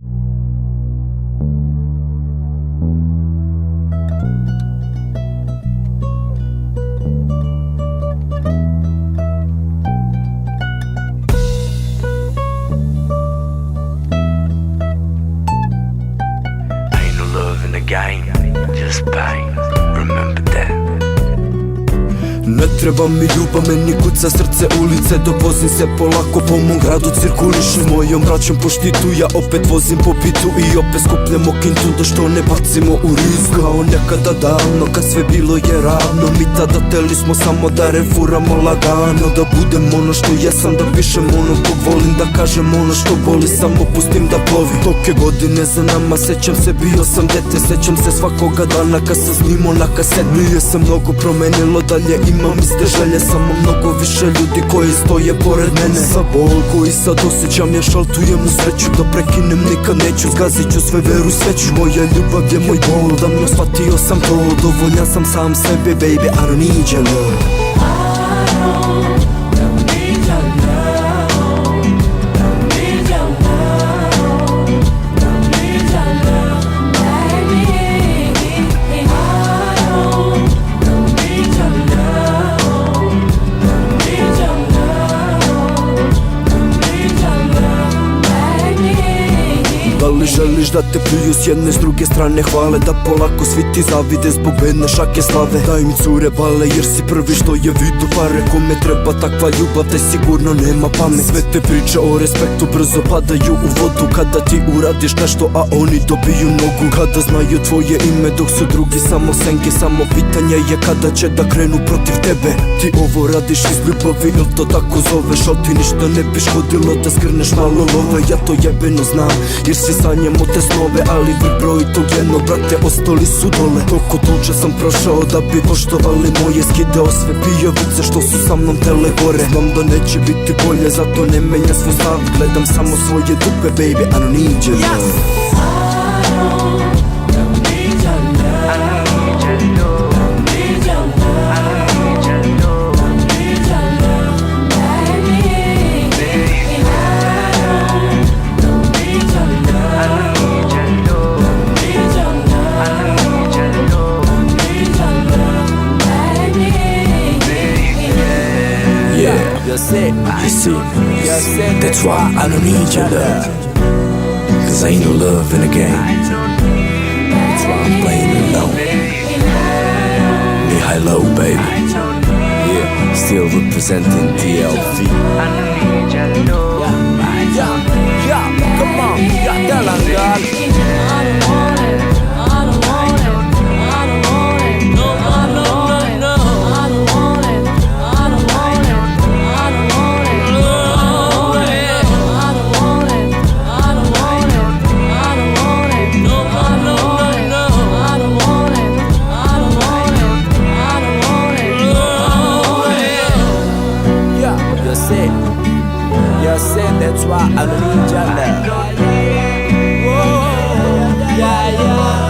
Ain't no love in the game, just pain. Remember that. Ne treba mi ljubav, meni kuca srce ulice. Dok vozim se polako po mom gradu cirkulišu. S mojom braćom po štitu, ja opet vozim po pitu. I opet skupljamo kintu da što ne bacimo u riz. Kao nekada davno kad sve bilo je ravno. Mi tada teli smo samo da refuramo lagano. Da budem ono što jesam, da pišem ono kog volim. Da kažem ono što boli, samo pustim da plovim. Toke godine za nama, sećam se bio sam dete. Sećam se svakoga dana kad sam snimao na kaset. Nije se mnogo promenilo, dalje imam iste želje. Samo mnogo više ljudi koji stoje pored mene. Sa bol koji sad osjećam, ja šaltujem u sreću. Da prekinem nikad neću, zgazit ću sve, veru i sveću. Moja ljubav je moj bol, davno shvatio sam to. Dovoljan sam sam sebi, baby, I don't need your love. Da li želiš da te pljuju s jedne, s druge strane hvale? Da polako svi ti zavide zbog bedne šake slave? Daj mi cure bale jer si prvi što je vidu pare. Kome treba takva ljubav, taj sigurno nema pamet. Sve te priče o respektu brzo padaju u vodu. Kada ti uradiš nešto a oni dobiju nogu. Kada znaju tvoje ime dok su drugi samo senke. Samo pitanje je kada će da krenu protiv tebe. Ti ovo radiš iz ljubavi, ili to tako zoveš? Al ti ništa ne bi škodilo da skrneš malo love. Ja to jebeno znam jer si sanjamo te snove. Ali vi broj tog jednog, brate, ostali su dole. Toliko tuče sam prošao da bi poštovali moje. Skidao sve pijavice što su sa mnom tele gore. Znam da neće biti bolje, zato ne menja svoj stav. Gledam samo svoje dupe, baby, I don't need your love. You see, that's why I don't need your love. Cause ain't no love in the game. That's why I'm playing alone. Me high low, baby. Yeah, still representing TLV. Yeah, come on, yeah, tell 'em, girl. You said that's why I don't need your love. Whoa, yeah, yeah.